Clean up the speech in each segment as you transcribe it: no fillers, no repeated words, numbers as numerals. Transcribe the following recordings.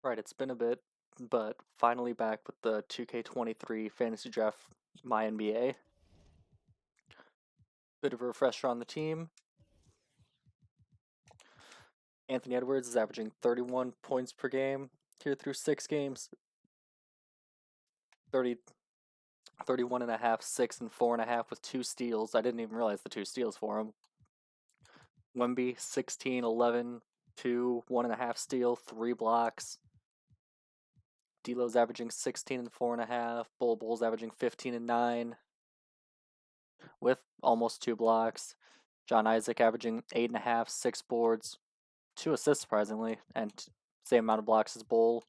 Right, it's been a bit, but finally back with the 2K23 Fantasy Draft MyNBA. Bit of a refresher on the team. Anthony Edwards is averaging 31 points per game here through 6 games. 30, 31 and a half, 6 and 4.5 with 2 steals. I didn't even realize the 2 steals for him. Wemby, 16, 11, 2, 1.5 steal, 3 blocks. D'Lo's averaging 16 and 4.5. Bull's averaging 15 and 9 with almost 2 blocks. John Isaac averaging 8.5, 6 boards, 2 assists surprisingly, and same amount of blocks as Bull.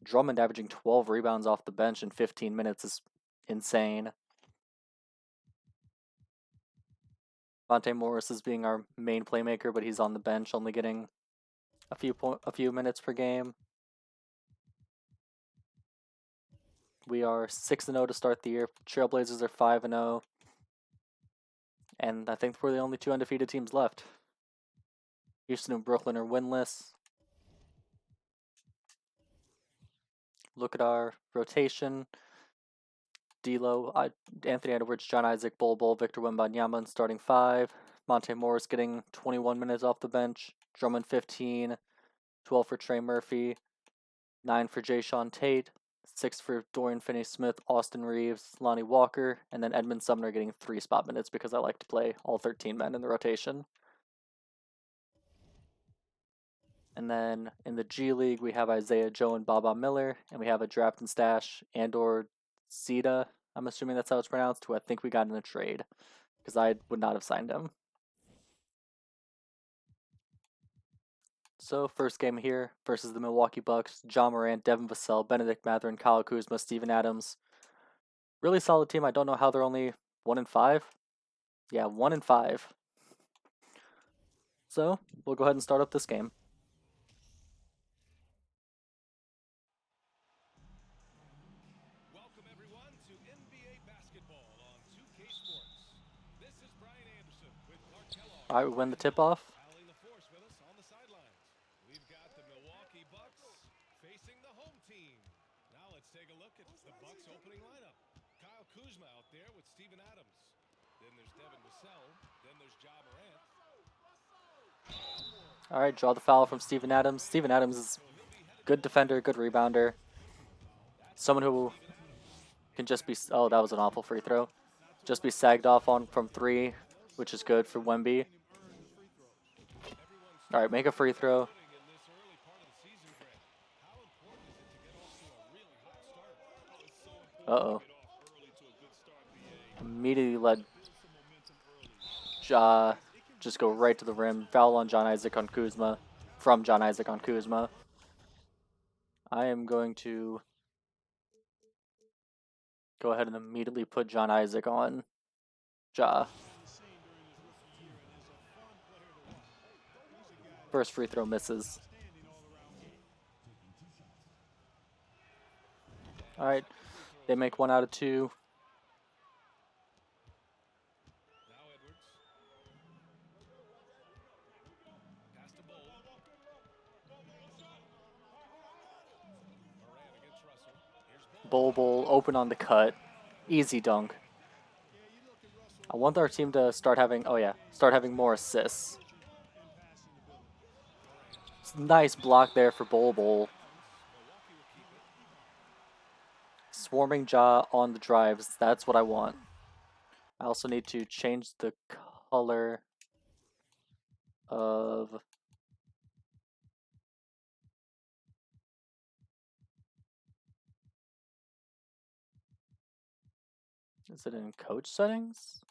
Drummond averaging 12 rebounds off the bench in 15 minutes is insane. Monte Morris is being our main playmaker, but he's on the bench, only getting a few minutes per game. We are 6-0 to start the year. Trailblazers are 5-0. And I think we're the only 2 undefeated teams left. Houston and Brooklyn are winless. Look at our rotation. D'Lo, Anthony Edwards, John Isaac, Bull, Victor Wembanyama starting 5. Monte Morris getting 21 minutes off the bench. Drummond 15. 12 for Trey Murphy. 9 for Jayshawn Tate. 6 for Dorian Finney-Smith, Austin Reeves, Lonnie Walker, and then Edmund Sumner getting 3 spot minutes because I like to play all 13 men in the rotation. And then in the G League, we have Isaiah Joe and Baba Miller, and we have a draft and stash, Andor Zeta, I'm assuming that's how it's pronounced, who I think we got in a trade, because I would not have signed him. So, first game here versus the Milwaukee Bucks, John Morant, Devin Vassell, Benedict Mathurin, Kyle Kuzma, Steven Adams. Really solid team. I don't know how they're only 1-5. Yeah, 1-5. So, we'll go ahead and start up this game. Welcome everyone to NBA basketball on 2K Sports. This is Brian Anderson with Clark Kellogg. All right, we win the tip-off. Battling the force with us on the sidelines. We've got the Milwaukee Bucks facing the home team. Now let's take a look at the Bucks opening lineup. Kyle Kuzma out there with Steven Adams. Then there's Devin Vassell. Then there's Ja Morant. All right, draw the foul from Steven Adams. Steven Adams is good defender, good rebounder. Someone who can just be... Oh, that was an awful free throw. Just be sagged off on from 3, which is good for Wemby. All right, make a free throw. Uh-oh. Immediately let Ja just go right to the rim. Foul on John Isaac on Kuzma. From John Isaac on Kuzma. I am going to go ahead and immediately put John Isaac on Ja. First free throw misses. All right, they make 1 out of 2. Bull open on the cut. Easy dunk. I want our team to start having more assists. Nice block there for Bull. Swarming Ja on the drives. That's what I want. I also need to change the color of... Is it in coach settings?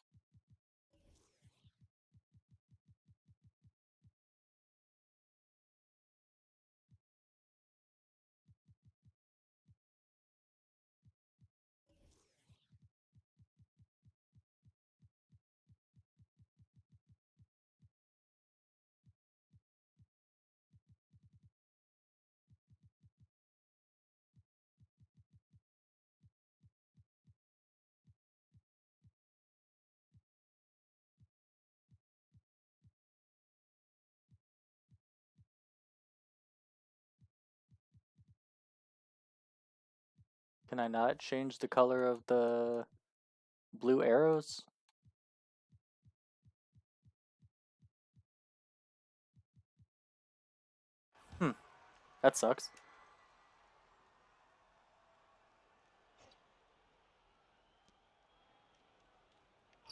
Can I not change the color of the blue arrows? That sucks.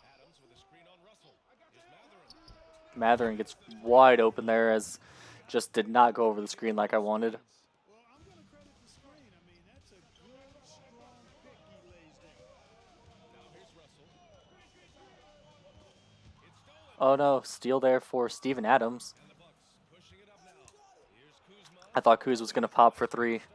Adams with a screen on Russell. Here's Matherin gets wide open there as just did not go over the screen like I wanted. Well, I'm going to credit the screen. I mean, that's a good, strong pick he lays there. Now here's Russell. It's stolen. Oh no, steal there for Steven Adams. And the Bucks pushing it up now. Here's Kuzma. I thought Kuz was going to pop for 3. Makes his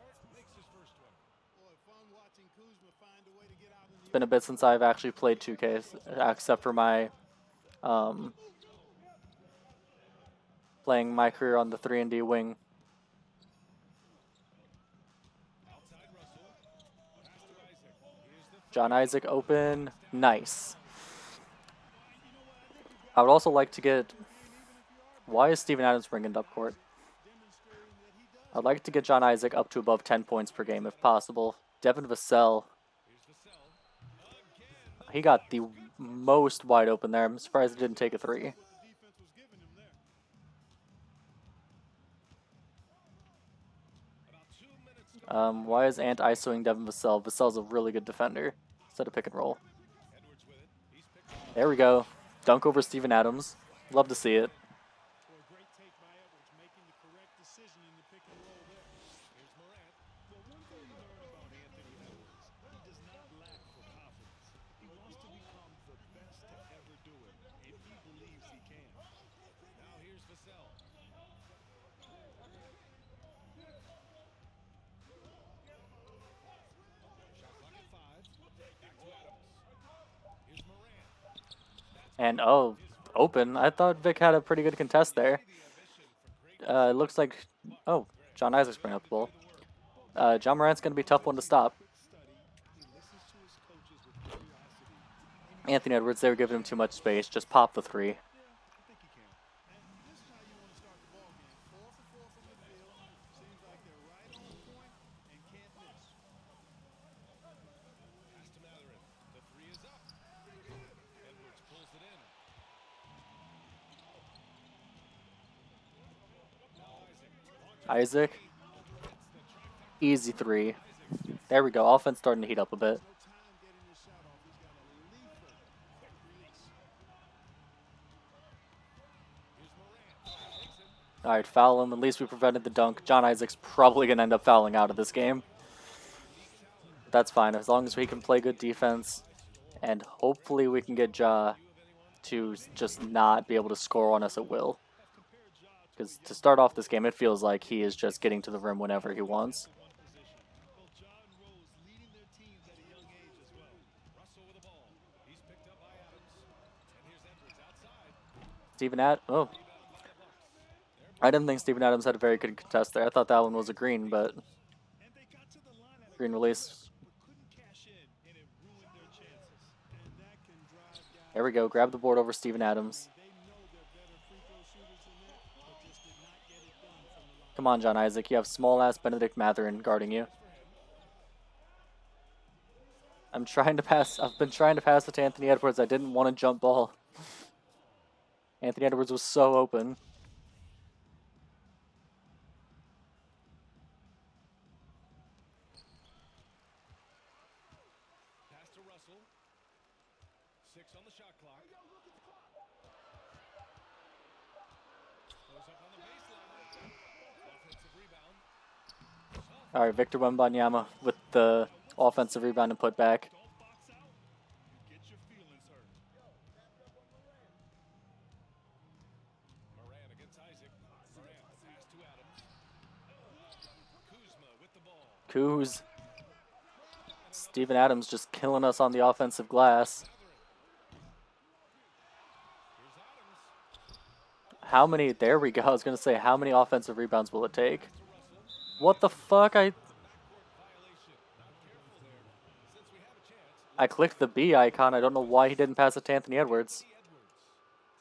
first one. Boy, fun watching Kuzma find a way to get out in the It's been a bit since I've actually played 2K, except for my playing my career on the 3-and-D wing. Outside Russell. Pass to Isaac. Here's the John Isaac open. Nice. I would also like to get... Why is Steven Adams bringing it up court? I'd like to get John Isaac up to above 10 points per game if possible. Devin Vassell. He got the most wide open there. I'm surprised he didn't take a 3. Why is Ant ISOing Devin Vassell? Vassell's a really good defender. Set a pick and roll. Edwards with it. He's picked up. There we go. Dunk over Steven Adams. Love to see it. Boy, great take by Edwards, making the correct decision in the pick and roll there. Here's Morant. Well, one thing you learn about Anthony Edwards, he does not lack for confidence. He wants to become the best to ever do it, and he believes he can. Now here's Vassell. Shot clock at 5. Back to Adams. Here's Morant. And oh, open. I thought Vic had a pretty good contest there. It looks like... Oh, John Isaac's bringing up the ball. John Morant's going to be a tough one to stop. Anthony Edwards, they were giving him too much space. Just pop the 3. I think he can. And this is how you want to start the ball game. 4 for 4 from midfield. Seems like they're right on point and can't miss. Pass to Matherin. The 3 is up. Edwards pulls it in. Now Isaac. Isaac. Easy 3. There we go. Offense starting to heat up a bit. No time getting the shot off. He's got a leaper. Quick release. Here's Morant. Takes it. All right, foul him. At least we prevented the dunk. John Isaac's probably going to end up fouling out of this game. That's fine, as long as we can play good defense. And hopefully we can get Ja to just not be able to score on us at will. Because to start off this game, it feels like he is just getting to the rim whenever he wants. Well, John Rose leading their teams at a young age as well. Russell with the ball. He's picked up by Adams. And here's Edwards outside. Steven Adams. Oh. I didn't think Steven Adams had a very good contest there. I thought that one was a green, but And they got to the line at green release. but couldn't cash in, and it ruined their chances. And that can drive guys. There we go. Grab the board over Steven Adams. They know they're better free throw shooters than that, but just did not get it done from the line. Come on, John Isaac. You have small-ass Benedict Matherin guarding you. I've been trying to pass it to Anthony Edwards. I didn't want to jump ball. Anthony Edwards was so open. Pass to Russell. 6 on the shot clock. Goes up on the baseline. Offensive rebound. All right, Victor Wembanyama with the offensive rebound and put back. Don't box out. You get your feelings hurt. Morant against Isaac. Morant, the pass to Adams. Kuzma with the ball. Kuz. Steven Adams just killing us on the offensive glass. Here's Adams. How many? There we go. I was going to say, how many offensive rebounds will it take? What the fuck? Violation. Not careful there. Since we have a chance, I clicked the B icon. I don't know why he didn't pass it to Anthony Edwards. Edwards.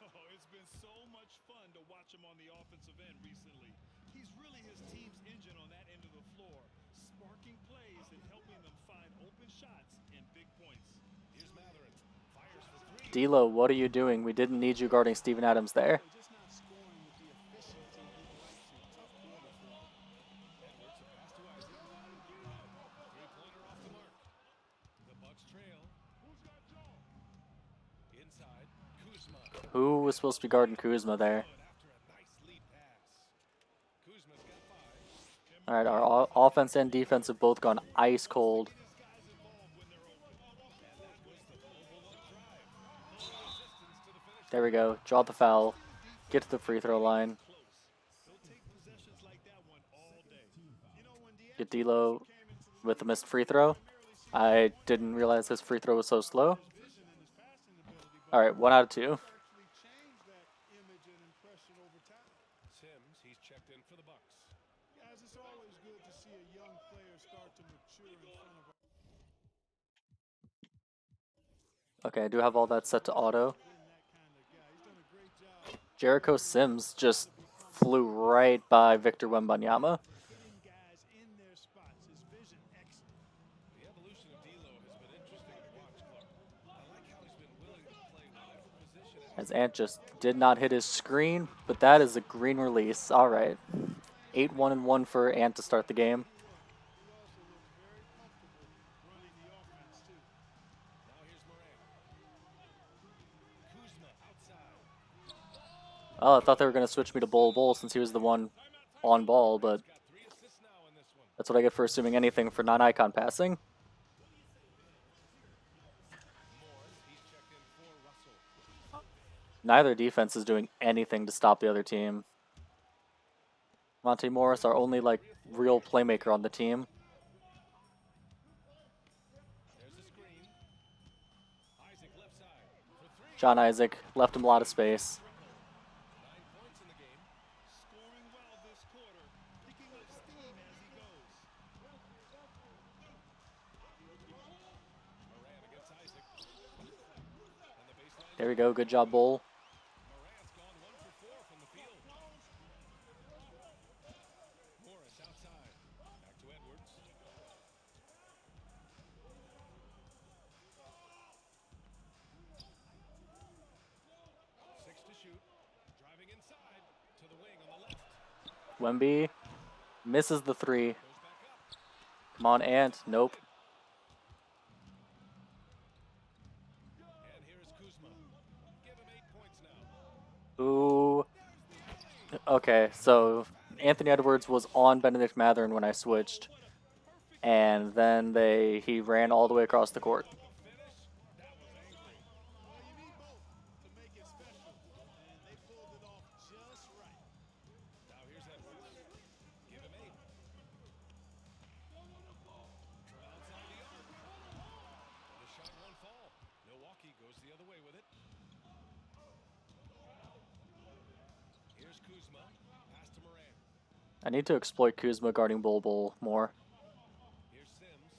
Oh, it's been so much fun to watch him on the offensive end recently. He's really his team's engine on that end of the floor, sparking plays and helping them find shots and big points. Here's Matherin. Fires for three. D'Lo, what are you doing? We didn't need you guarding Steven Adams there. They're just not scoring with the efficiency he'd like to. Tough quarter for him. Edwards, a pass to Isaac. Three-pointer off the mark. The Bucks trail. Inside, Kuzma. Who was supposed to be guarding Kuzma there? Good after a nice lead pass. Kuzma's got 5. All right, our offense and defense have both gone ice cold. These guys involved when they're open. And that was the mobile up drive. No resistance to the finish. There we go. Draw the foul. Get to the free throw line. Close. They'll take possessions like that one all day. You know, when Get D'Lo with the missed free throw. I didn't realize his free throw was so slow. vision and his passing ability, but All right, 1 out of 2. actually changed that image and impression over time. Sims, he's checked in for the Bucks. Guys, it's always good to see a young player start to mature in front of Okay, I do have all that set to auto. that kind of guy. He's done a great job Jericho Sims just flew right by Victor Wembanyama. hitting guys in their spots. His vision excellent. The evolution of D'Lo has been interesting to watch, Clark. I like how he's been willing to play whatever position. As Ant just did not hit his screen, but that is a green release. All right. 8-1-1 for Ant to start the game. He also looks very comfortable running the offense too. Now here's Moran. Kuzma outside. Oh, I thought they were going to switch me to Bol since he was the one on ball, but Got 3 assists now in this one. that's what I get for assuming anything for non-icon passing. Morris, he's checked in for Russell. Neither defense is doing anything to stop the other team. Monte Morris, our only real playmaker on the team. There's a screen. Isaac left side for 3. John Isaac left him a lot of space. 9 points in the game. Scoring well this quarter, picking up steam as he goes. Moran against Isaac. And the baseline. There we go. Good job, Bull. Morant's gone 1 for 4 from the field. Morris outside. Back to Edwards. 6 to shoot. Driving inside to the wing on the left. Wemby misses the 3. Goes back up. Come on, Ant. Nope. And here's Kuzma. Give him 8 points now. Ooh. Okay, so Anthony Edwards was on Benedict Matherin when I switched. And then he ran all the way across the court. Finish. That was angry. Well, you need both to make it special, and they pulled it off just right. Now here's Edwards. Give him 8. Outside the arc. The shot won't fall. Milwaukee goes the other way with it. Here's Kuzma. Pass to Moran. I need to exploit Kuzma guarding Bull more. Here's Sims.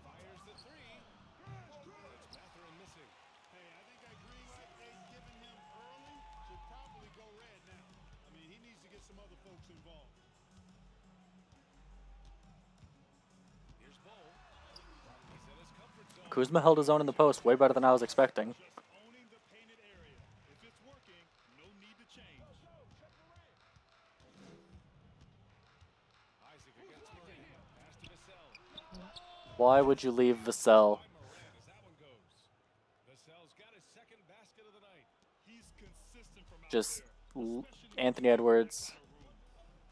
Fires the 3. It's Matherin missing. Hey, I think that green light they've given him early should probably go red now. I mean, he needs to get some other folks involved. Here's Bull. He's in his comfort zone. Kuzma held his own in the post way better than I was expecting. Just owning the painted area. If it's working, no need to change. Isaac against Moran. Pass to Vassell. Why would you leave Vassell? By Moran as that one goes. Vassell's got his second basket of the night. He's consistent from out Just there. Anthony Edwards.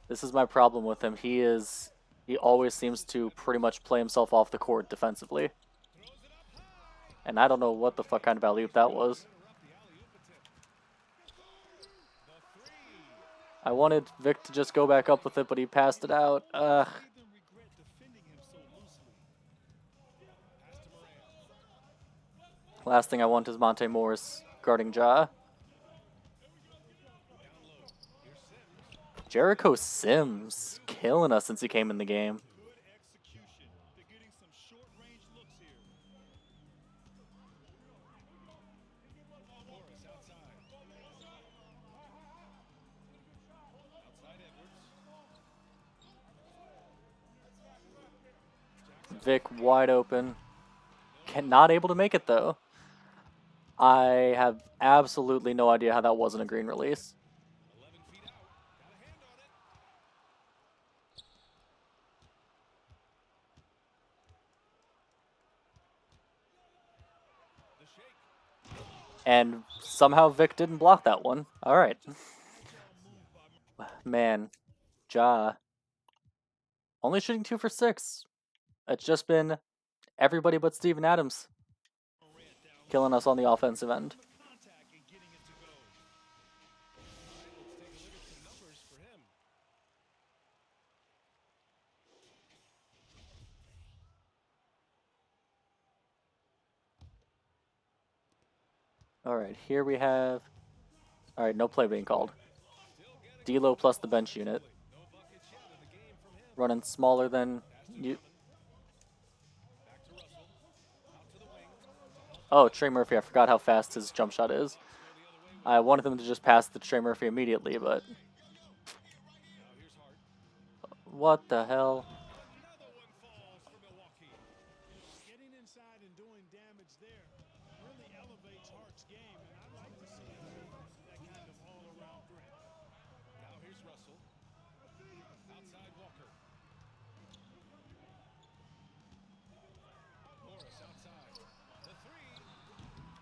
This is my problem with him. He always seems to pretty much play himself off the court defensively. Throws it up high. And I don't know what the fuck kind of alley-oop that was. Interrupt the alley-oop attempt. The 3. I wanted Vic to just go back up with it, but he passed it out. Ugh. Made them regret defending him so loosely. Pass to Moran. Last thing I want is Monte Morris guarding Ja. Down low. Here's Sims. Jericho Sims killing us since he came in the game. Good execution. They're getting some short-range looks here. Morris outside. Outside Edwards. Jackson Vic wide open. Not able to make it though. I have absolutely no idea how that wasn't a green release. 11 feet out. Got a hand on it. The shake. And somehow Vic didn't block that one. All right. Man, Ja. Only shooting 2 for 6. It's just been everybody but Steven Adams killing us on the offensive end. Contact and getting it to go. All right, let's take a look at some numbers for him. All right, here we have. All right, no play being called. Still getting D'Lo plus the bench unit, no buckets yet in the game from him. running smaller than you. Back to Russell. Out to the wing. Oh, Trey Murphy. I forgot how fast his jump shot is. I wanted them to just pass the Trey Murphy immediately, but Now here's Hart. what the hell? Another one falls for Milwaukee. Getting inside and doing damage there really elevates Hart's game, and I like to see him be that kind of all-around threat. Now here's Russell. Outside Walker. Morris outside. The three.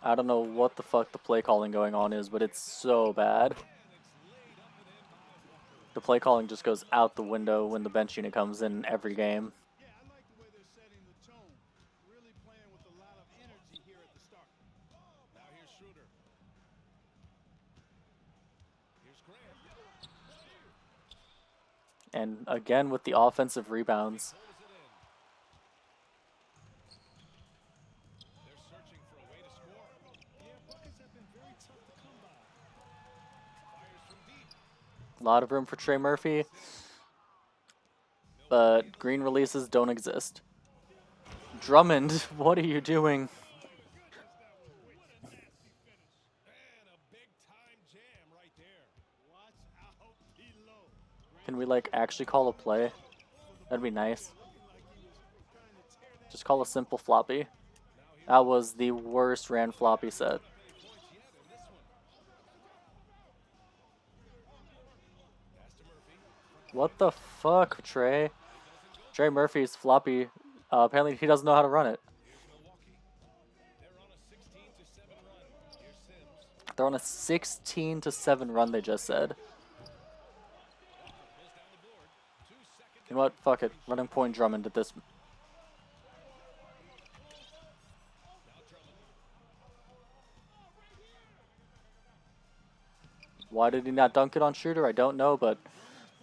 I don't know what the fuck the play calling going on is, but it's so bad. And it's laid up and in by Walker. The play calling just goes out the window when the bench unit comes in every game. Yeah, I like the way they're setting the tone, really playing with a lot of energy here at the start. Now here's Schroeder. Here's Grant. And again with the offensive rebounds. Pulls it in. They're searching for a way to score. Yeah, buckets have been very tough to come by. Fires from deep. A lot of room for Trey Murphy, but green releases don't exist. Drummond, what are you doing? And a big time jam right there. Watch out below. Can we like actually call a play? That'd be nice. Just call a simple floppy. That was the worst ran floppy set. Points yet in this one. Pass to Murphy. What the fuck, Trey? Trey Murphy's floppy. Apparently he doesn't know how to run it. Here's Milwaukee. They're on a 16-7 run. Here's Sims. They're on a 16-7 run, they just said. Pulls down the board. 2 seconds. You know what? Fuck it. Running point Drummond at this. Now Drummond. Why did he not dunk it on Shooter? I don't know, but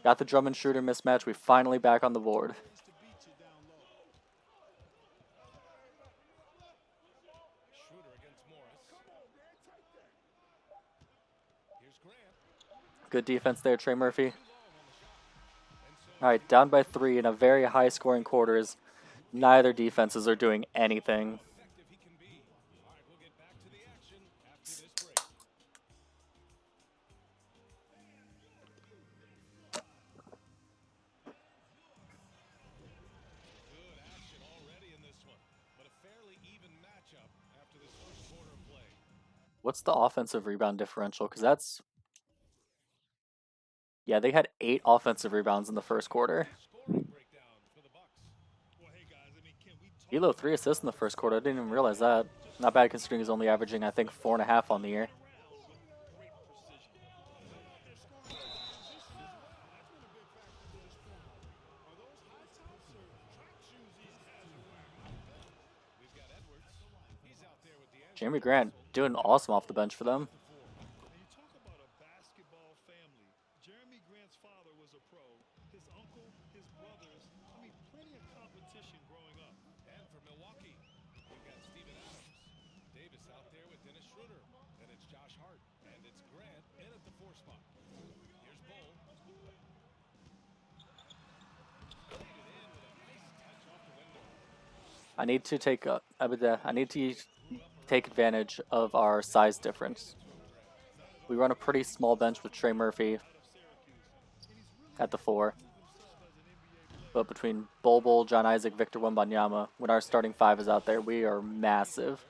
got the Drummond Shooter mismatch. We finally back on the board. To beat you down low. Schroeder against Morris. Here's Grant. Good defense there, Trey Murphy. All right, down by 3 in a very high-scoring quarters. Neither defenses are doing anything. Effective he can be. All right, we'll get back to the action after this break. Good action already in this one, but a fairly even matchup after this first quarter of play. What's the offensive rebound differential? Because that's... Yeah, they had 8 offensive rebounds in the first quarter. Scoring breakdown for the Bucks. Well, hey guys, I mean, can we talk Elo 3 assists in the first quarter. I didn't even realize that. Not bad considering he's only averaging, I think, 4.5 on the year. great precision? Their scoring transition, that's been a big factor to this point. Are those high tops or track shoes these guys are wearing? We've got Edwards. He's out there with the Jeremy Grant doing awesome off the bench for them. And you talk about a basketball family. Jeremy Grant's father was a pro. His uncle, his brothers. I mean, plenty of competition growing up. And for Milwaukee, we've got Steven Adams. Davis out there with Dennis Schroeder. Then it's Josh Hart. And it's Grant in at the 4 spot. Here's Bull. Laid it in with a nice touch off the window. I need to take take advantage of our size difference. We run a pretty small bench with Trey Murphy at the 4. Himself as an NBA player. But between Bol Bol, John Isaac, Victor Wembanyama, when our starting five is out there, we are massive.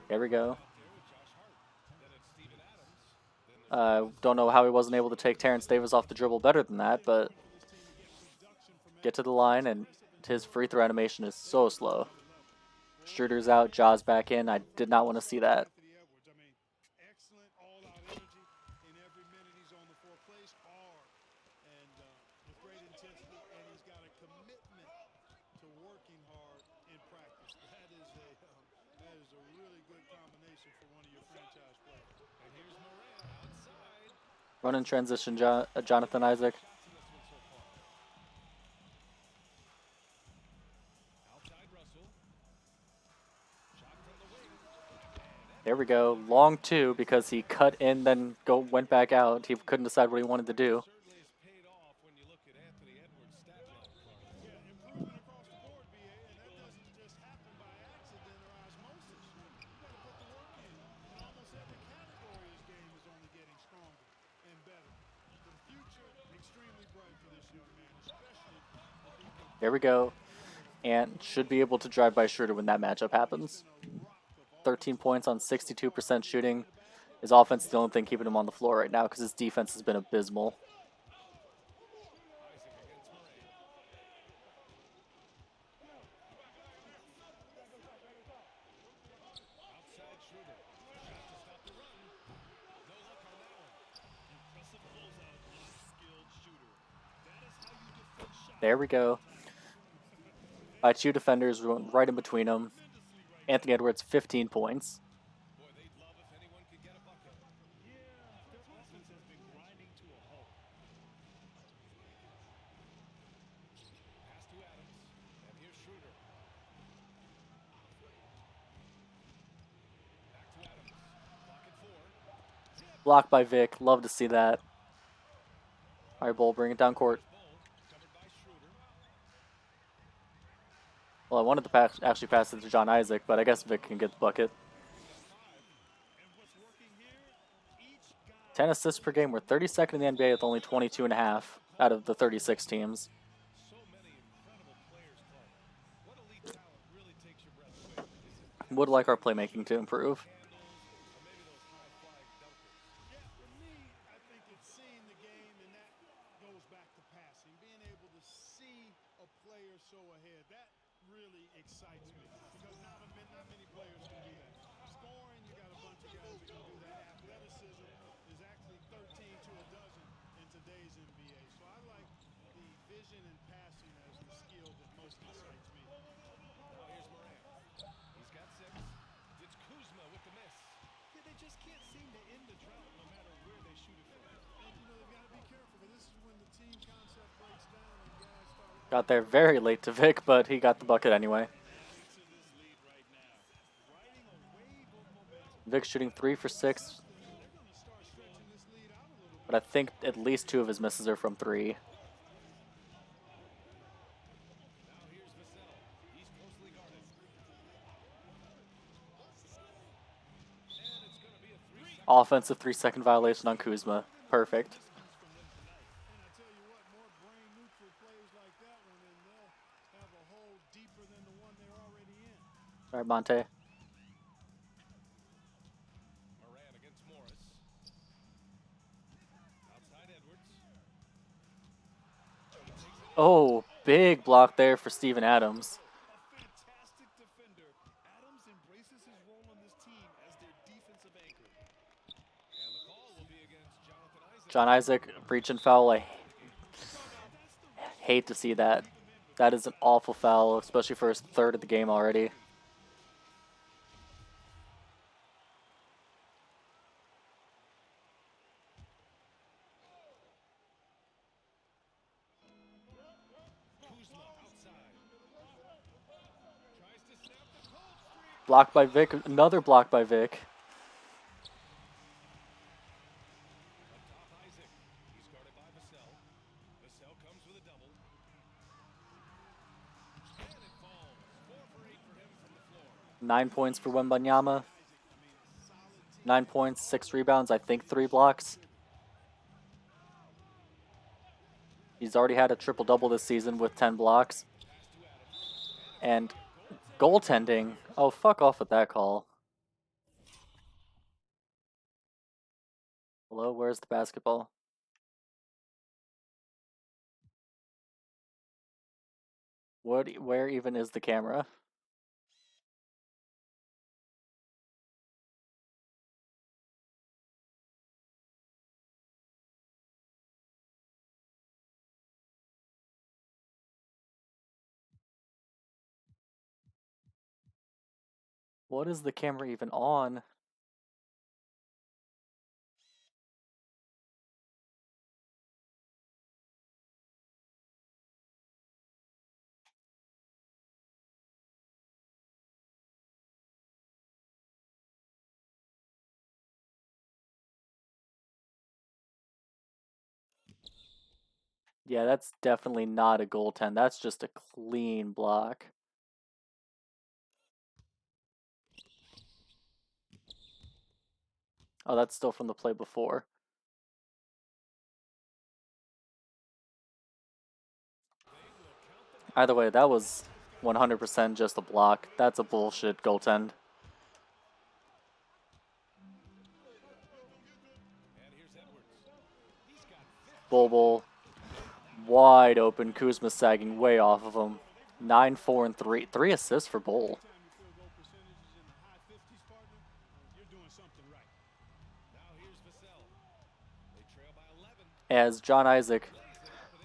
There we go. Don't know how he wasn't able to take Terrence Davis off the dribble better than that, but get to the line, and his free throw animation is so slow. Schroeder's out, Jaws back in. I did not want to see that. Excellent all-out energy in every minute he's on the floor. Plays hard and with great intensity, and he's got a commitment to working hard in practice. That is a really good combination for one of your franchise players. And here's Morant outside. Run in transition, Jonathan Isaac. There we go. Long two because he cut in, then went back out. He couldn't decide what he wanted to do. There we go. And should be able to drive by Schroeder when that matchup happens. 13 points on 62% shooting. His offense is the only thing keeping him on the floor right now because his defense has been abysmal. There we go. By two defenders, we went right in between them. Anthony Edwards, 15 points. Blocked by Vic. Love to see that. All right, Bull, bring it down court. Well, I wanted to actually pass it to John Isaac, but I guess Vic can get the bucket. 10 assists per game. We're 32nd in the NBA with only 22.5 out of the 36 teams. Would like our playmaking to improve. Got there very late to Vic, but he got the bucket anyway. Vic shooting 3 for 6. But I think at least 2 of his misses are from 3. Offensive 3-second violation on Kuzma. Perfect. All right, Monte. Oh, big block there for Steven Adams. John Isaac, breach and foul. I hate to see that. That is an awful foul, especially for his third of the game already. Blocked by Vic. Another block by Vic. Nine points for Wembanyama. 9 points, 6 rebounds, I think 3 blocks. He's already had a triple-double this season with 10 blocks. And goaltending. Oh, fuck off with that call. Hello, where's the basketball? Where even is the camera? What is the camera even on? Yeah, that's definitely not a goaltend. That's just a clean block. Oh, that's still from the play before. Either way, that was 100% just a block. That's a bullshit goaltend. Bull. Wide open. Kuzma sagging way off of him. 9, 4, and 3. 3 assists for Bull. As John Isaac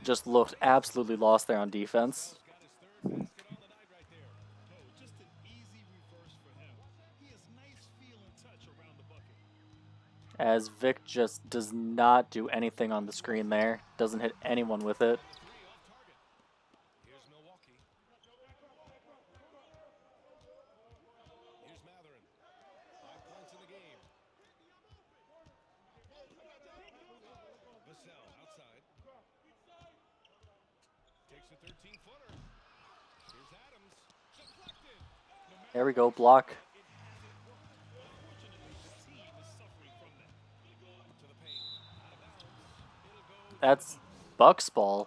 just looked absolutely lost there on defense. As Vic just does not do anything on the screen there. Doesn't hit anyone with it. There we go, block. That's Bucks ball.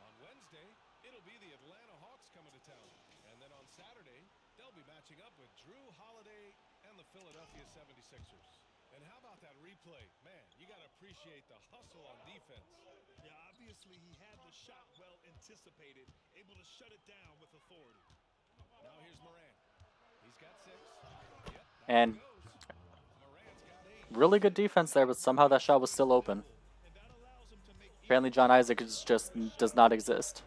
On Wednesday, it'll be the Atlanta Hawks coming to town. And then on Saturday, they'll be matching up with Drew Holiday and the Philadelphia 76ers. And how about that replay? Man, you got to appreciate the hustle on defense. Yeah, obviously he had the shot well anticipated, able to shut it down with authority. Now here's Morant. He's got 6. Yep, and really good defense there, but somehow that shot was still open. Apparently John Isaac just does not exist.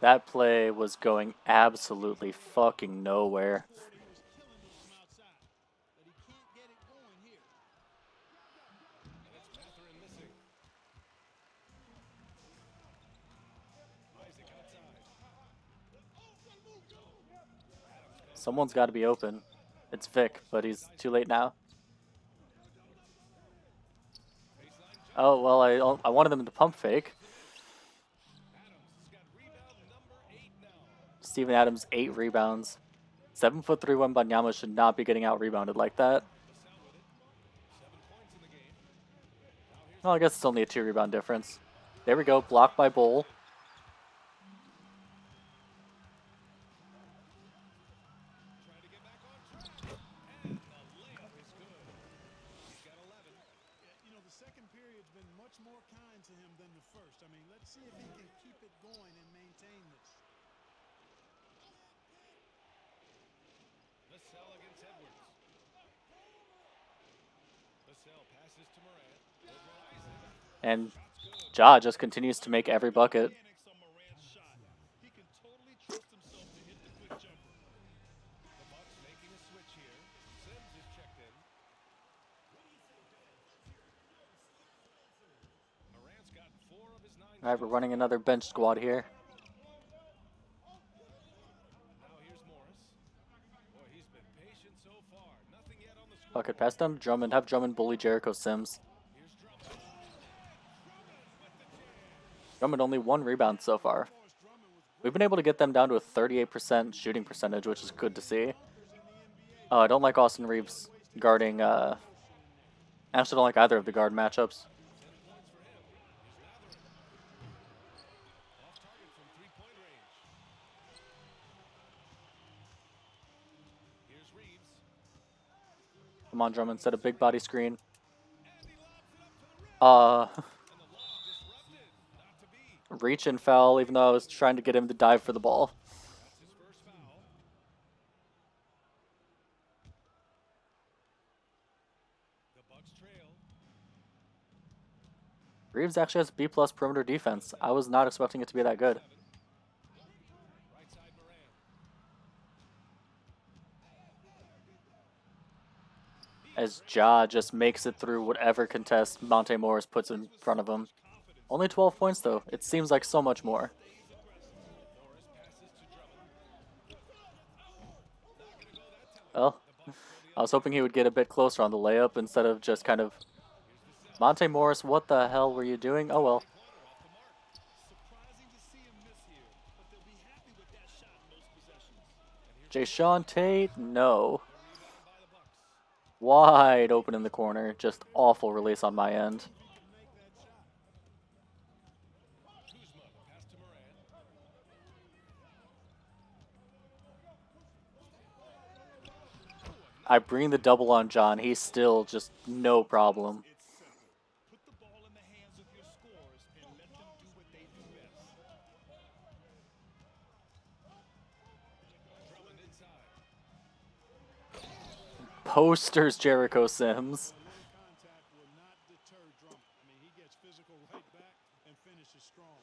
That play was going absolutely fucking nowhere. Someone's got to be open. It's Vic, but he's too late now. Oh, well, I wanted him to pump fake. Steven Adams, 8 rebounds. 7'3" Wembanyama should not be getting out rebounded like that. Well, I guess it's only a 2 rebound difference. There we go, blocked by Bull. And Ja just continues to make every bucket. All right, we're running another bench squad here. Bucket pass down to Drummond. Have Drummond bully Jericho Sims. Drummond only 1 rebound so far. We've been able to get them down to a 38% shooting percentage, which is good to see. I don't like Austin Reeves guarding. I actually don't like either of the guard matchups. Off target from three-point range. Here's Reeves. Come on, Drummond, set a big body screen. And he lobs it up to the rim. Uh, And the lob disrupted. Not to be. reach and foul, even though I was trying to get him to dive for the ball. That's his first foul. The Bucks trail. Reeves actually has B+ perimeter defense. I was not expecting it to be that good. Right side Moran. As Ja just makes it through whatever contest Monte Morris puts in front of him. Only 12 points though. It seems like so much more. Morris passes to Drummond. Not gonna go that time. Well, I was hoping he would get a bit closer on the layup instead of just kind of... Monte Morris, what the hell were you doing? Oh well. Surprising to see him miss here, but they'll be happy with that shot in most possessions. Jayshawn Tate, no. Wide open in the corner. Just awful release on my end. Kuzma, pass to Moran. I bring the double on John. He's still just no problem. It's simple. Put the ball in the hands of your scorers and let them do what they do best. Drummond inside. Posters Jericho Sims. Contact will not deter Drummond. I mean, he gets physical right back and finishes strong.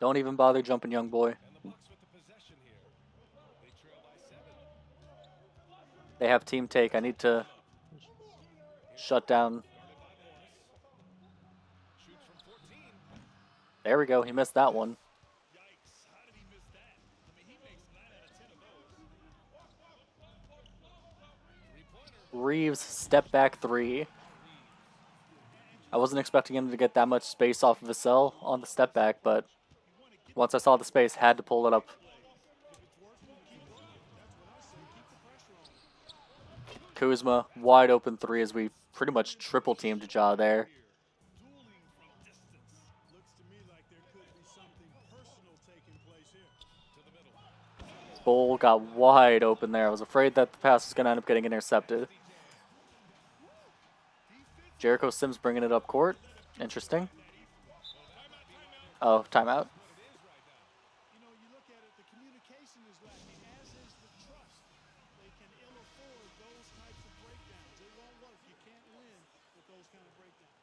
Don't even bother jumping, young boy. And the Bucks with the possession here. They trail by 7. They have team take. I need to shut down. Guarded by Morris. Shoots from 14. There we go. He missed that one. Yikes. How did he miss that? I mean, he makes 9 out of 10 of those. Three-pointer. Reeves step back 3. I wasn't expecting him to get that much space off of Vassell on the step back, but once I saw the space, had to pull it up. Kuzma, wide open 3 as we pretty much triple teamed Ja there. Dueling from distance. Looks to me like there could be something personal taking place here. To the middle. Bull got wide open there. I was afraid that the pass was going to end up getting intercepted. Jericho Sims bringing it up court. Interesting. Oh, timeout. You know, you look at it, the communication is lacking, as is the trust. They can ill afford those types of breakdowns. It won't work. You can't win with those kind of breakdowns.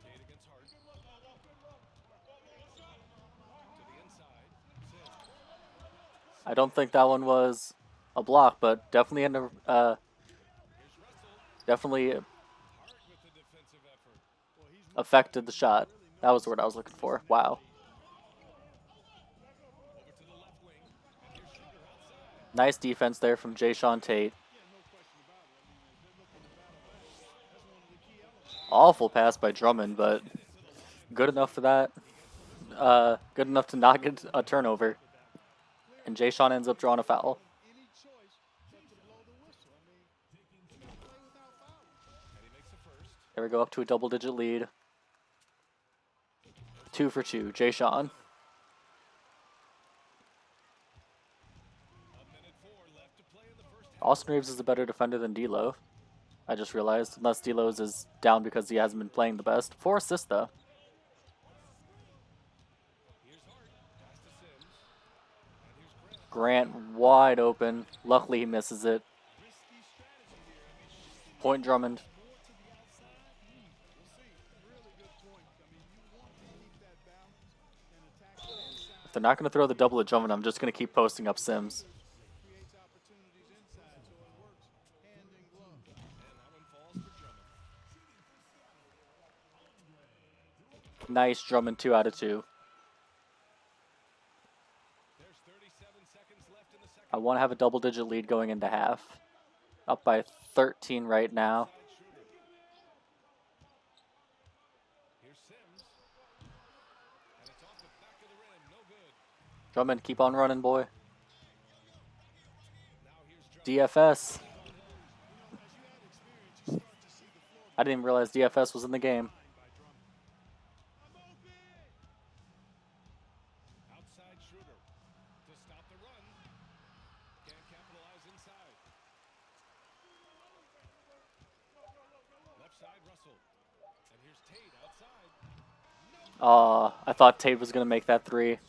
Tate against Hart. To the inside. Sims. I don't think that one was a block, but definitely Here's Russell. definitely Hart with the defensive effort. affected the shot. That was the word I was looking for. Wow. Over to the left wing. And here's Shooter outside. Nice defense there from Jayshawn Tate. Awful pass by Drummond, but good enough for that. Good enough to not get a turnover. And Jayshawn ends up drawing a foul. Any choice but to blow the whistle. I mean, you can't play without fouling. And he makes the first. There we go, up to a double-digit lead. 2 for 2, Jayshawn. A minute 4 left to play in the first half. Austin Reeves is a better defender than D'Lo. I just realized, unless D'Lo's is down because he hasn't been playing the best. 4 assists, though. Here's Hart. Pass to Sims. And here's Grant. Grant wide open. Luckily, he misses it. Risky strategy here. I mean, Point Drummond. more to the outside. We'll see. Really good point. I mean, you want to keep that balance and attack the inside. If they're not going to throw the double at Drummond, I'm just going to keep posting up Sims. Creates opportunities inside, so it works hand in glove. And that one falls for Drummond. Nice Drummond, 2 out of 2. There's 37 seconds left in the second. I want to have a double-digit lead going into half. Up by 13 right now. Outside shooter. Here's Sims. And it's off the back of the rim. No good. Drummond, keep on running, boy. Now here's Drummond. DFS. You know, as you add experience, you start to see the floor. I didn't even realize DFS was in the game. By Drummond. I'm open. Outside shooter. To stop the run. Can't capitalize inside. Left side, Russell. And here's Tate outside. I thought Tate was going to make that three.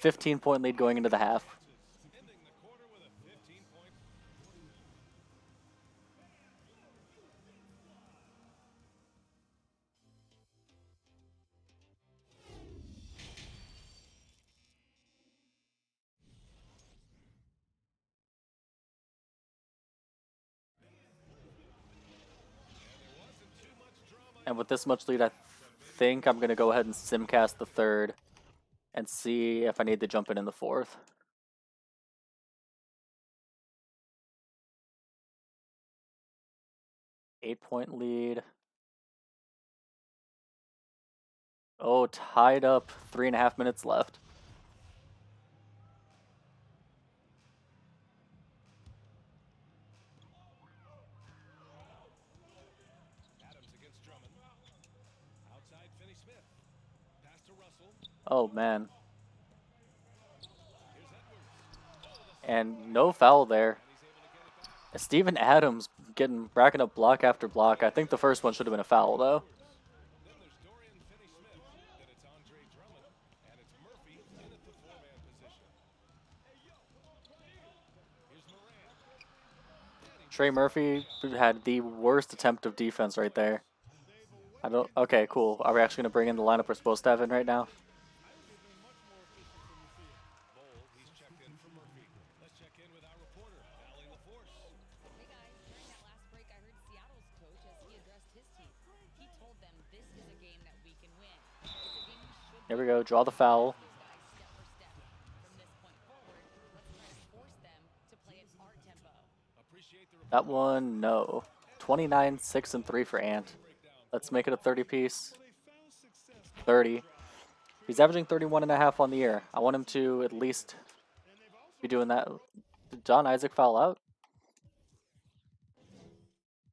15-point lead going into the half. Ending the quarter with a 15-point. And with this much lead, I think I'm going to go ahead and simcast the third and see if I need to jump in the fourth. Eight-point lead. Oh, tied up. 3.5 minutes left. Adams against Drummond. Outside, Finney-Smith. Pass to Russell. Oh, man. Here's Edwards. And no foul there. And he's able to get it back. Steven Adams racking up block after block. I think the first one should have been a foul, though. Then there's Dorian Finney-Smith. Then it's Andre Drummond. And it's Murphy in at the four-man position. Here's Morant. Trey Murphy had the worst attempt of defense right there. I don't. Okay, cool. Are we actually going to bring in the lineup we're supposed to have in right now? Bowl, he's checked in for Murphy. Let's check in with our reporter, Allie LaForce. Hey guys, during that last break, I heard Seattle's coach as he addressed his team. He told them this is a game that we can win. It's a game we should There we go. Draw the foul. these guys step for step. From this point forward, let's try to force them to play at our tempo. Appreciate the That one, no. 29, 6, and 3 for Ant. Let's make it a 30-piece. 30. He's averaging 31.5 on the year. I want him to at least be doing that. Did John Isaac foul out?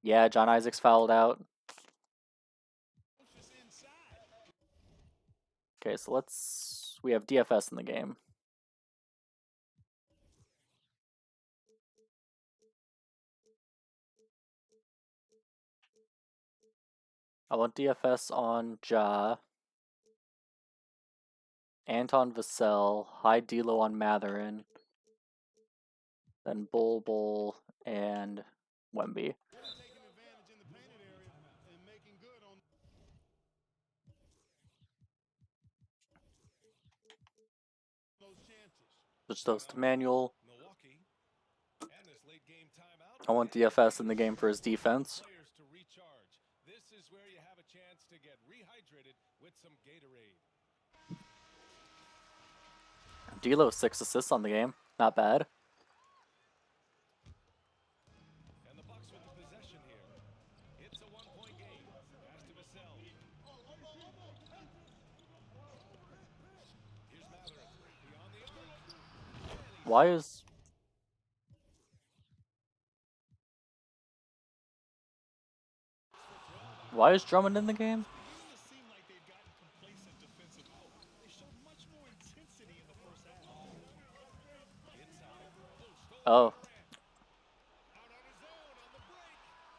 Yeah, John Isaac's fouled out. Okay, so we have DFS in the game. I want DFS on Ja, Anton Vassell, high D'Lo on Matherin, then Bull, and Wemby. Taking advantage in the painted area and making good on those chances. Switch those to manual. Milwaukee. And this late game timeout. I want DFS in the game for his defense. Players to recharge. This is where you have a chance to get rehydrated with some Gatorade. D'Lo 6 assists on the game. Not bad. And the Bucks with the possession here. It's a one-point game. Pass to Vassell. Here's Matherin. Beyond the arc. Why is Drummond in the game? It seemed like they've gotten complacent defensively. They showed much more intensity in the first half. Oh. Out on his own on the break.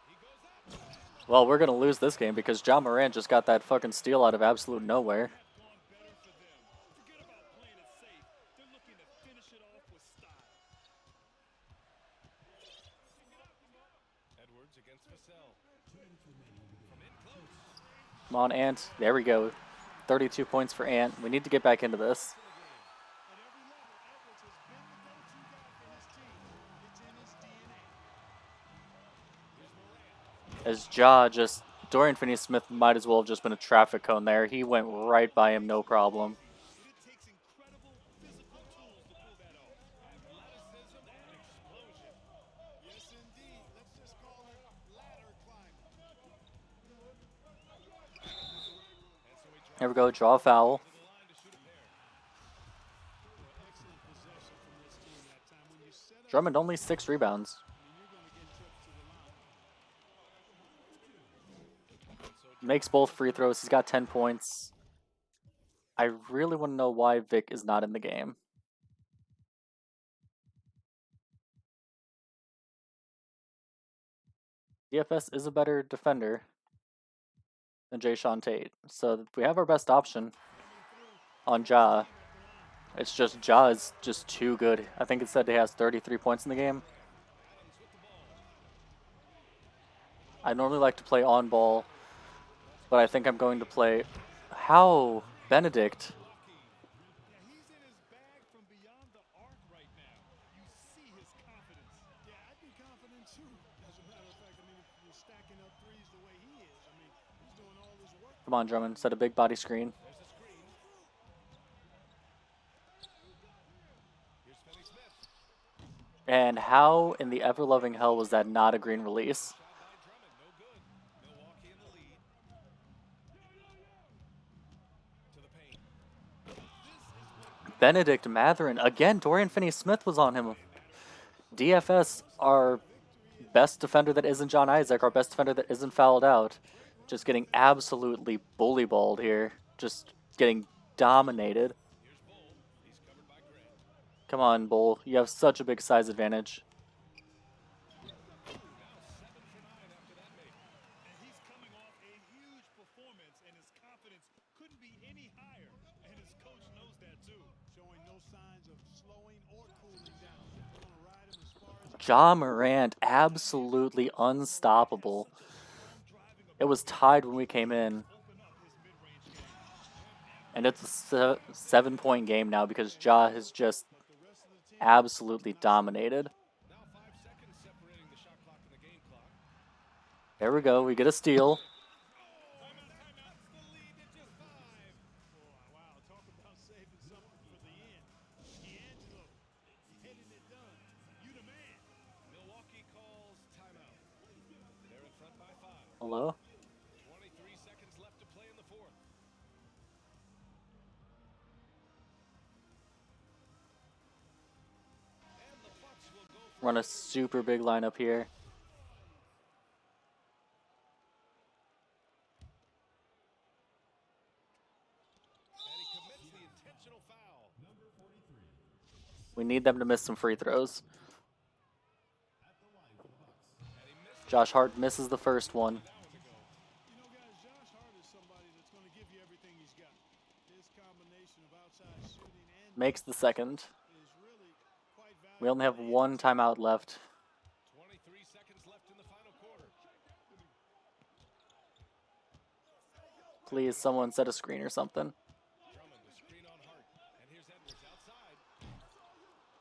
He goes up. Well, we're going to lose this game because John Morant just got that fucking steal out of absolute nowhere. Gone better for them. Forget about playing it safe. They're looking to finish it off with style. Edwards against Vassell. From in close. Come on, Ant. There we go. 32 points for Ant. We need to get back into this. At every level, Edwards has been the go-to guy for his team. It's in his DNA. As Ja just... Dorian Finney-Smith might as well have just been a traffic cone there. He went right by him, no problem. It takes incredible physical tools to pull that off. Athleticism and explosion. Yes, indeed. Let's Here we go, draw a foul. To the line to shoot a pair. Excellent possession from this team that time. When you set up, Drummond only 6 rebounds. I mean, you're going to get trips to the line. Makes both free throws. He's got 10 points. I really want to know why Vic is not in the game. DFS is a better defender than Jayshawn Tate. So we have our best option on Ja. It's just Ja is just too good. I think it said he has 33 points in the game. I normally like to play on ball, but I think I'm going to play. How? Benedict. Yeah, he's in his bag from beyond the arc right now. You see his confidence. Yeah, I'd be confident too. As a matter of fact, I mean, if you're stacking up threes the way he is, I mean, he's doing all this work. Come on, Drummond. Set a big body screen. There's a screen. Here's Finney Smith. And how in the ever-loving hell was that not a green release? Shot by Drummond. No good. Milwaukee in the lead. To the paint. Benedict Matherin. Again, Dorian Finney-Smith was on him. DFS, our best defender that isn't John Isaac, our best defender that isn't fouled out. Just getting absolutely bully-balled here. Just getting dominated. Here's Bull. He's covered by Grant. Come on, Bull. You have such a big size advantage. Now 7 for 9 after that make. And he's coming off a huge performance, and his confidence couldn't be any higher. And his coach knows that too. Showing no signs of slowing or cooling down. Going to ride him as far as Ja Morant, absolutely unstoppable. It was tied when we came in. And it's a 7-point game now because Ja has just absolutely dominated. Now 5 seconds separating the shot clock and the game clock. There we go. We get a steal. Timeout. The lead to just 5. wow, talk about saving something for the end. D'Angelo, getting it done. You the man. Milwaukee calls timeout. They're in front by 5. Hello? 23 seconds left to play in the fourth. And the Bucks will go for Run a super big lineup here. and he commits the intentional foul. We need them to miss some free throws. And he missed Josh Hart misses the first one. that one to go. You know, guys, Josh Hart is somebody that's going to give you everything he's got. His combination of outside shooting and Makes the second. is really quite valuable. We only have one timeout left. 23 seconds left in the final quarter. Please, someone set a screen or something. Drummond, the screen on Hart. And here's Edwards outside.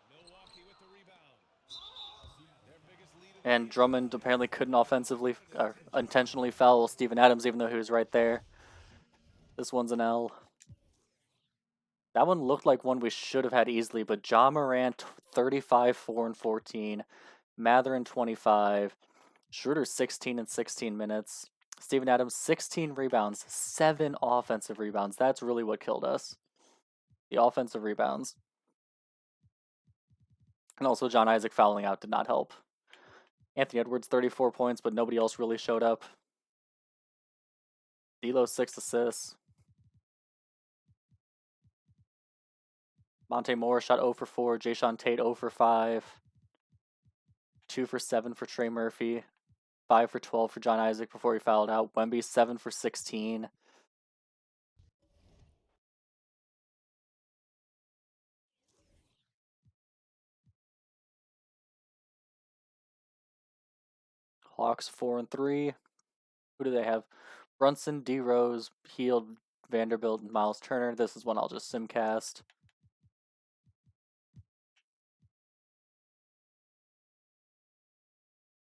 Milwaukee with the rebound. Their biggest lead of the And Drummond apparently couldn't offensively, intentionally foul Steven Adams, even though he was right there. This one's an L. That one looked like one we should have had easily, but Ja Morant, 35, 4, and 14. Matherin, 25. Schroeder, 16 and 16 minutes. Steven Adams, 16 rebounds, 7 offensive rebounds. That's really what killed us. The offensive rebounds. And also John Isaac fouling out did not help. Anthony Edwards, 34 points, but nobody else really showed up. D'Lo, 6 assists. Monte Morris shot 0 for 4. Jayshawn Tate 0 for 5. 2 for 7 for Trey Murphy. 5 for 12 for John Isaac before he fouled out. Wemby 7 for 16. Hawks 4 and 3. Who do they have? Brunson, D Rose, Heald, Vanderbilt, and Miles Turner. This is one I'll just simcast.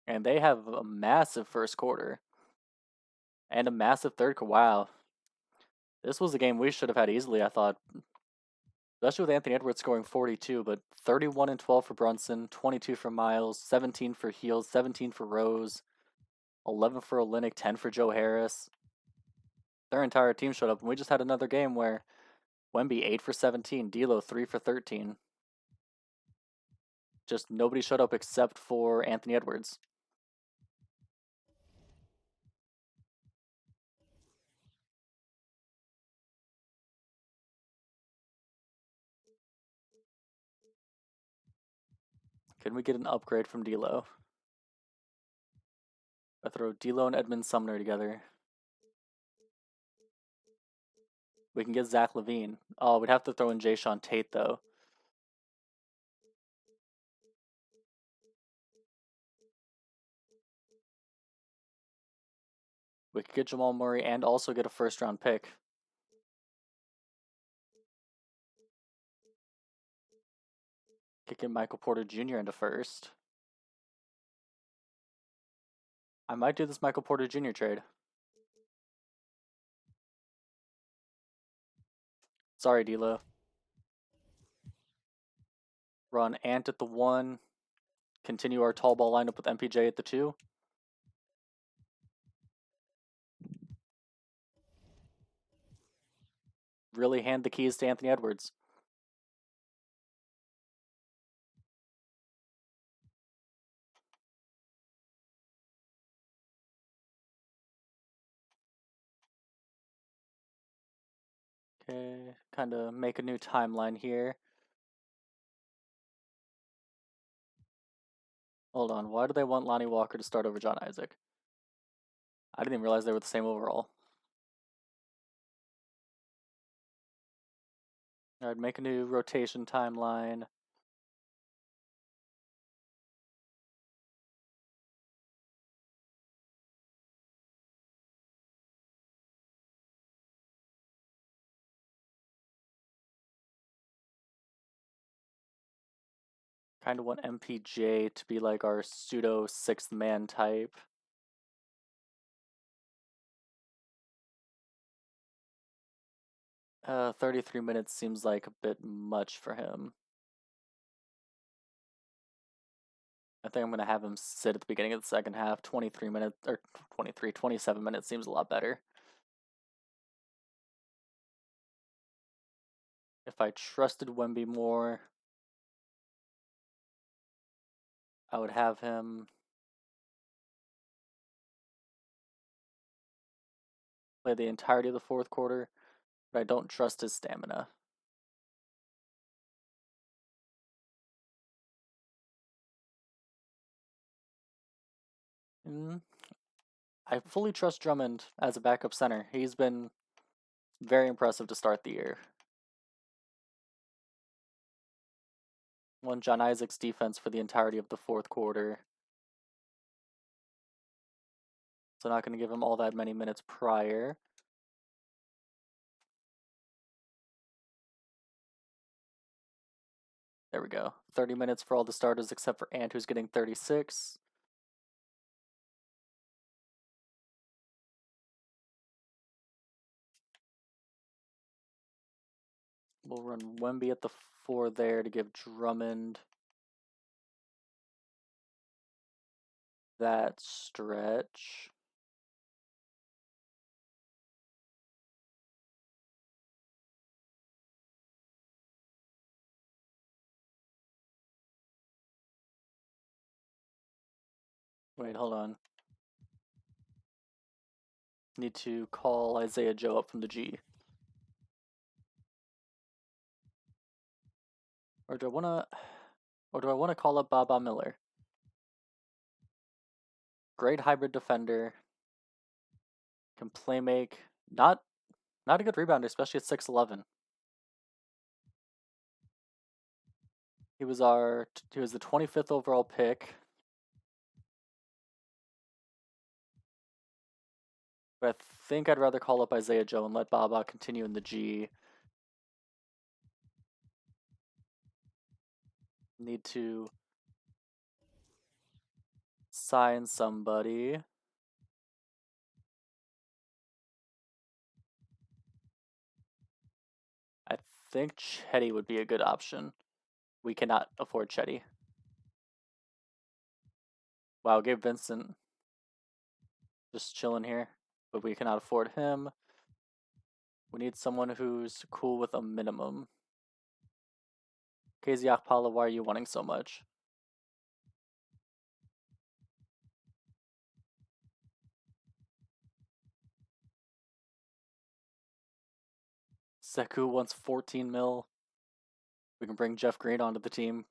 And they have a massive first quarter. And a massive third quarter. Wow. This was a game we should have had easily, I thought. Especially with Anthony Edwards scoring 42, but 31 and 12 for Brunson, 22 for Miles, 17 for Heald, 17 for Rose, 11 for Olynyk, 10 for Joe Harris. Their entire team showed up, and we just had another game where Wemby 8 for 17, D'Lo 3 for 13. Just nobody showed up except for Anthony Edwards. Can we get an upgrade from D'Lo? I throw D'Lo and Edmund Sumner together. We can get Zach LaVine. Oh, we'd have to throw in Jayshawn Tate, though. We could get Jamal Murray and also get a first-round pick. Could get Michael Porter Jr. into first. I might do this Michael Porter Jr. trade. Sorry, D'Lo. Run Ant at the 1. Continue our tall ball lineup with MPJ at the 2. Really hand the keys to Anthony Edwards. Okay, kind of make a new timeline here. Hold on, why do they want Lonnie Walker to start over John Isaac? I didn't even realize they were the same overall. Alright, make a new rotation timeline. Kind of want MPJ to be like our pseudo sixth man type. 33 minutes seems like a bit much for him. I think I'm going to have him sit at the beginning of the second half. 23 minutes, or 27 minutes seems a lot better. If I trusted Wemby more, I would have him play the entirety of the fourth quarter, but I don't trust his stamina. I fully trust Drummond as a backup center. He's been very impressive to start the year. Won John Isaac's defense for the entirety of the fourth quarter. So not going to give him all that many minutes prior. There we go. 30 minutes for all the starters except for Ant, who's getting 36. We'll run Wemby at the 4 there to give Drummond that stretch. Wait, hold on. Need to call Isaiah Joe up from the G. Or do I wanna call up Baba Miller? Great hybrid defender. Can play make. Not a good rebounder, especially at 6'11". He was the 25th overall pick. But I think I'd rather call up Isaiah Joe and let Baba continue in the G. Need to sign somebody. I think Chetty would be a good option. We cannot afford Chetty. Wow, Gabe Vincent just chilling here, but we cannot afford him. We need someone who's cool with a minimum. KZ Akpala, why are you wanting so much? Sekou wants 14 mil. We can bring Jeff Green onto the team.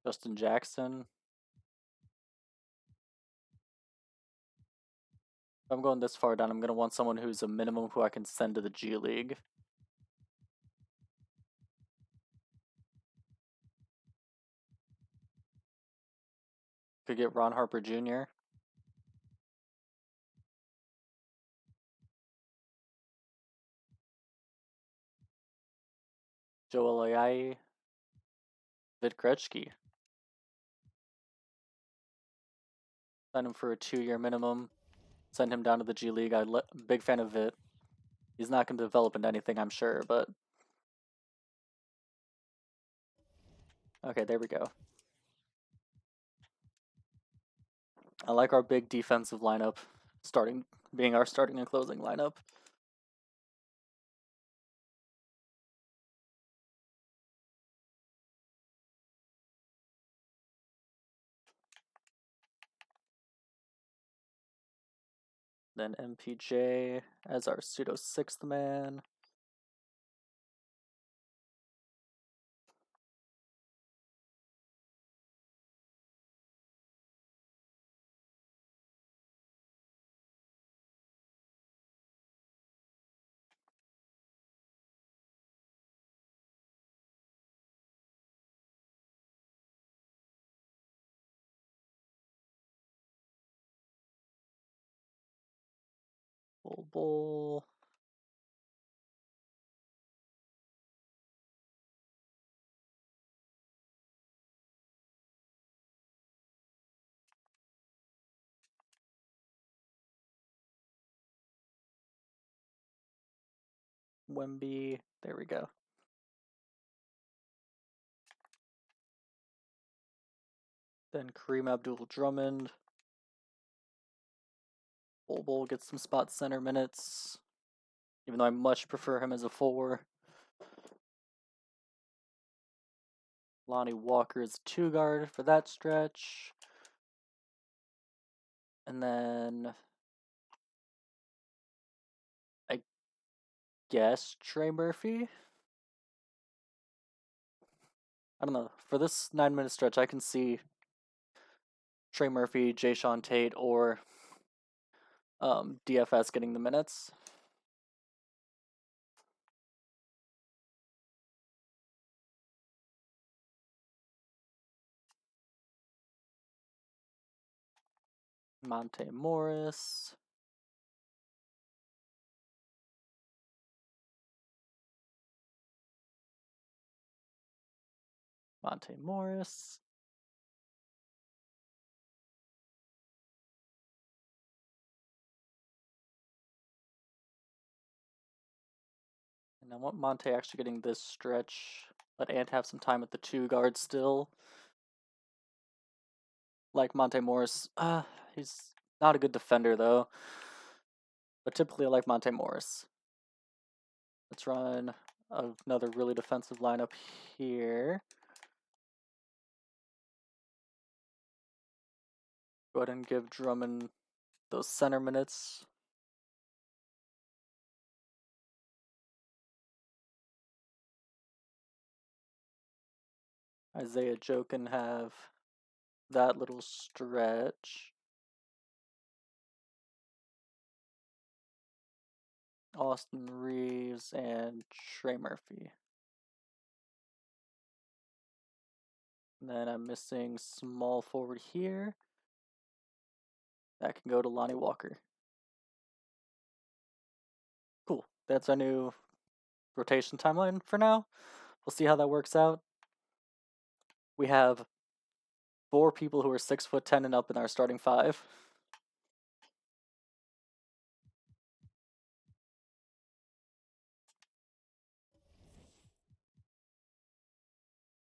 Justin Jackson. If I'm going this far down, I'm going to want someone who's a minimum who I can send to the G League. Could get Ron Harper Jr. Joel Ayayi. Vid Krejci. Sign him for a 2-year minimum. Send him down to the G League. I'm big fan of Vit. He's not going to develop into anything, I'm sure, but... Okay, there we go. I like our big defensive lineup being our starting and closing lineup. Then MPJ as our pseudo 6th man. Bull. Wemby. There we go. Then Kareem Abdul-Drummond. Bull gets some spot center minutes, even though I much prefer him as a 4. Lonnie Walker is 2 guard for that stretch. And then I guess Trey Murphy. I don't know. For this 9-minute stretch, I can see Trey Murphy, Jayshawn Tate, or DFS getting the minutes. Monte Morris. Monte Morris. And I want Monte actually getting this stretch. Let Ant have some time at the 2 guard still. Like Monte Morris. He's not a good defender though. But typically I like Monte Morris. Let's run another really defensive lineup here. Go ahead and give Drummond those center minutes. Isaiah Joe can have that little stretch. Austin Reeves and Trey Murphy. And then I'm missing small forward here. That can go to Lonnie Walker. Cool. That's our new rotation timeline for now. We'll see how that works out. We have 4 people who are 6'10" and up in our starting 5.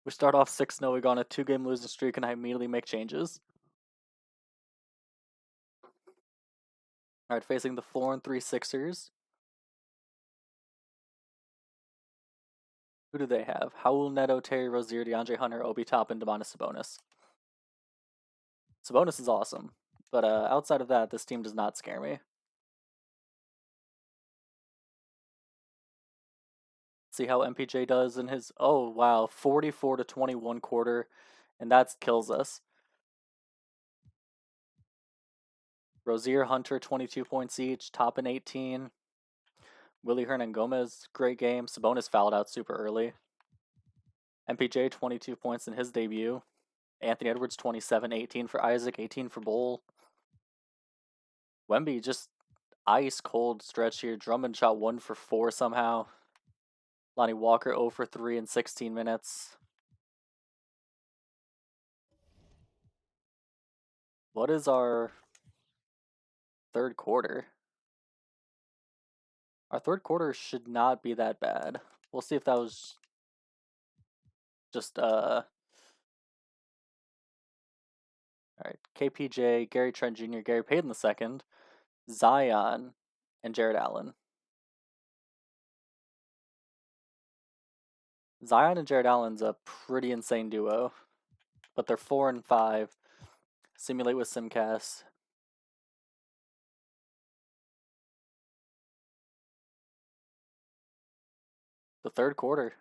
We start off 6-0, we go on a 2-game losing streak, and I immediately make changes. All right, facing the 4-3 Sixers. Who do they have? Raul Neto, Terry Rozier, DeAndre Hunter, Obi Toppin, Domantas Sabonis. Sabonis is awesome, but outside of that, this team does not scare me. See how MPJ does in his 44-21 quarter, and that kills us. Rozier, Hunter, 22 points each, Toppin 18. Willie Hernan-Gomez, great game. Sabonis fouled out super early. MPJ, 22 points in his debut. Anthony Edwards, 27, 18 for Isaac, 18 for Bull. Wemby, just ice cold stretch here. Drummond shot 1 for 4 somehow. Lonnie Walker 0 for 3 in 16 minutes. What is our third quarter? Our third quarter should not be that bad. We'll see if that was just Alright, KPJ, Gary Trent Jr., Gary Payton II, Zion, and Jared Allen. Zion and Jared Allen's a pretty insane duo, but they're 4 and 5. Simulate with Simcast. The third quarter.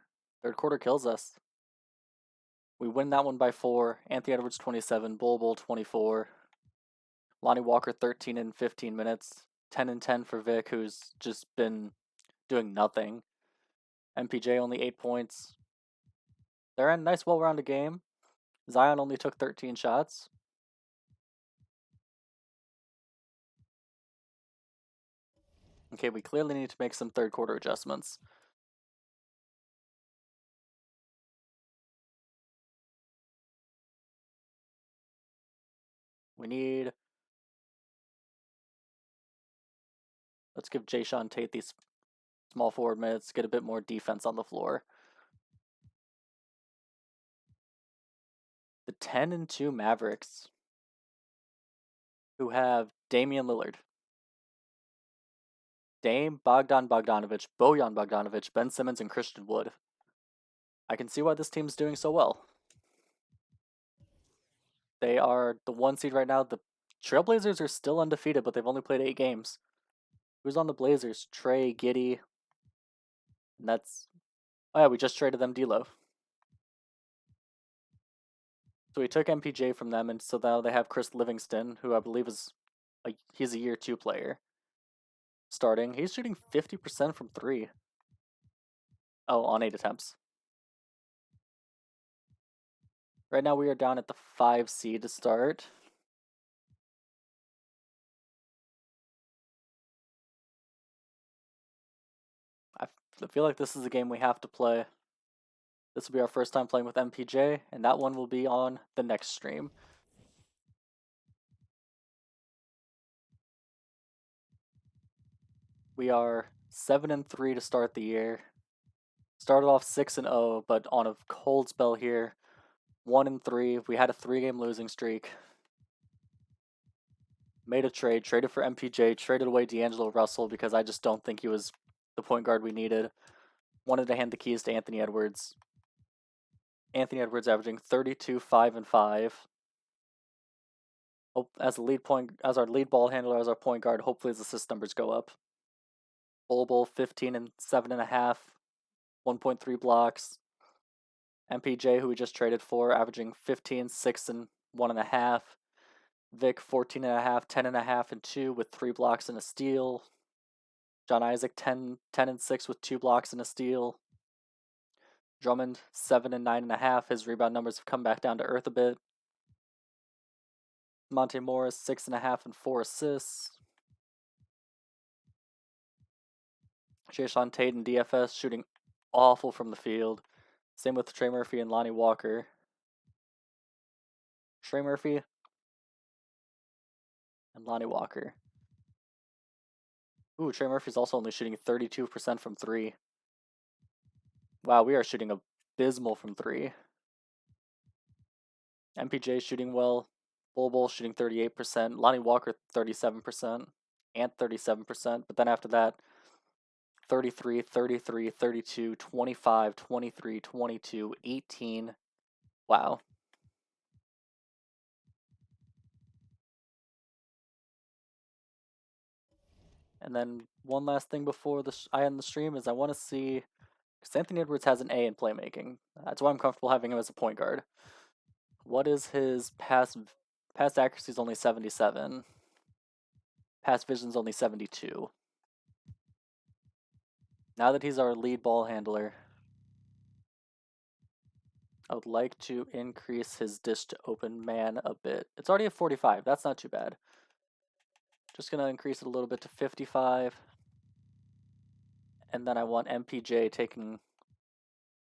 Third quarter kills us. We win that one by 4. Anthony Edwards 27, Bull 24. Lonnie Walker 13 in 15 minutes. 10 and 10 for Vic, who's just been doing nothing. MPJ only 8 points. They're in a nice, well-rounded game. Zion only took 13 shots. Okay, we clearly need to make some third quarter adjustments. We need... Let's give Jayshawn Tate these small forward minutes, get a bit more defense on the floor. The 10 and 2 Mavericks, who have Damian Lillard, Dame, Bogdanovich, Bojan Bogdanovich, Ben Simmons, and Christian Wood. I can see why this team's doing so well. They are the 1 seed right now. The Trailblazers are still undefeated, but they've only played 8 games. Who's on the Blazers? Trey, Giddey. And that's... Oh yeah, we just traded them D'Lo. So we took MPJ from them, and so now they have Chris Livingston, who I believe is... he's a year 2 player. Starting. He's shooting 50% from 3. Oh, on 8 attempts. Right now we are down at the 5 seed to start. I feel like this is a game we have to play. This will be our first time playing with MPJ, and that one will be on the next stream. We are 7 and 3 to start the year. Started off 6 and 0, but on a cold spell here. 1 and 3. We had a 3-game losing streak. Made a trade, traded for MPJ, traded away D'Angelo Russell because I just don't think he was the point guard we needed. Wanted to hand the keys to Anthony Edwards. Anthony Edwards averaging 32, 5, and 5. As our lead ball handler, as our point guard, hopefully his assist numbers go up. Bull 15 and 7.5, 1.3 blocks. MPJ, who we just traded for, averaging 15, 6, and 1.5. Vic 14.5, 10.5, and 2 with 3 blocks and a steal. John Isaac 10 and 6 with 2 blocks and a steal. Drummond 7 and 9.5. His rebound numbers have come back down to earth a bit. Monte Morris 6.5 and 4 assists. Jayshawn Tate and DFS shooting awful from the field. Same with Trey Murphy and Lonnie Walker. Trey Murphy and Lonnie Walker. Ooh, Trey Murphy's also only shooting 32% from 3. Wow, we are shooting abysmal from 3. MPJ shooting well. Bull shooting 38%. Lonnie Walker 37%. and 37%, but then after that, 33, 33, 32, 25, 23, 22, 18. Wow. And then one last thing before I end the stream is I want to see, because Anthony Edwards has an A in playmaking. That's why I'm comfortable having him as a point guard. What is his pass accuracy? Is only 77. Pass vision is only 72. Now that he's our lead ball handler, I would like to increase his dish to open man a bit. It's already at 45. That's not too bad. Just going to increase it a little bit to 55. And then I want MPJ taking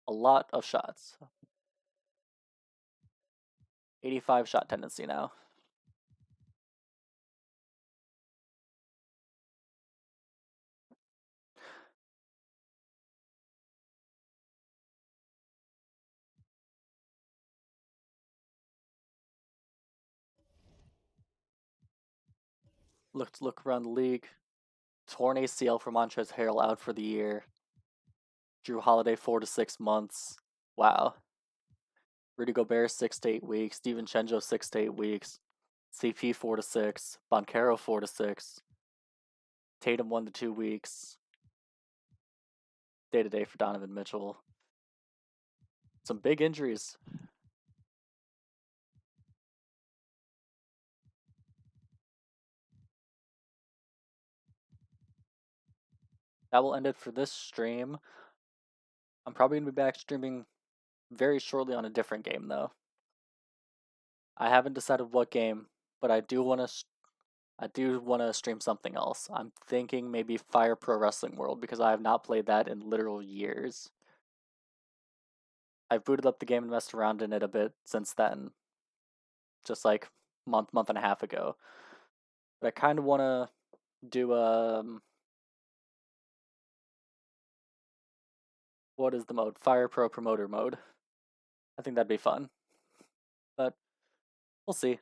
a lot of shots. 85 shot tendency now. Look around the league. Torn ACL for Montrezl Harrell out for the year. Drew Holiday 4 to 6 months. Wow. Rudy Gobert 6 to 8 weeks. DiVincenzo 6 to 8 weeks. CP 4 to 6. Boncaro 4 to 6. Tatum 1 to 2 weeks. Day to day for Donovan Mitchell. Some big injuries. That will end it for this stream. I'm probably going to be back streaming very shortly on a different game, though. I haven't decided what game, but I do want to stream something else. I'm thinking maybe Fire Pro Wrestling World, because I have not played that in literal years. I've booted up the game and messed around in it a bit since then. Just like month and a half ago. But I kind of want to do what is the mode? Fire Pro Promoter mode. I think that'd be fun. But we'll see.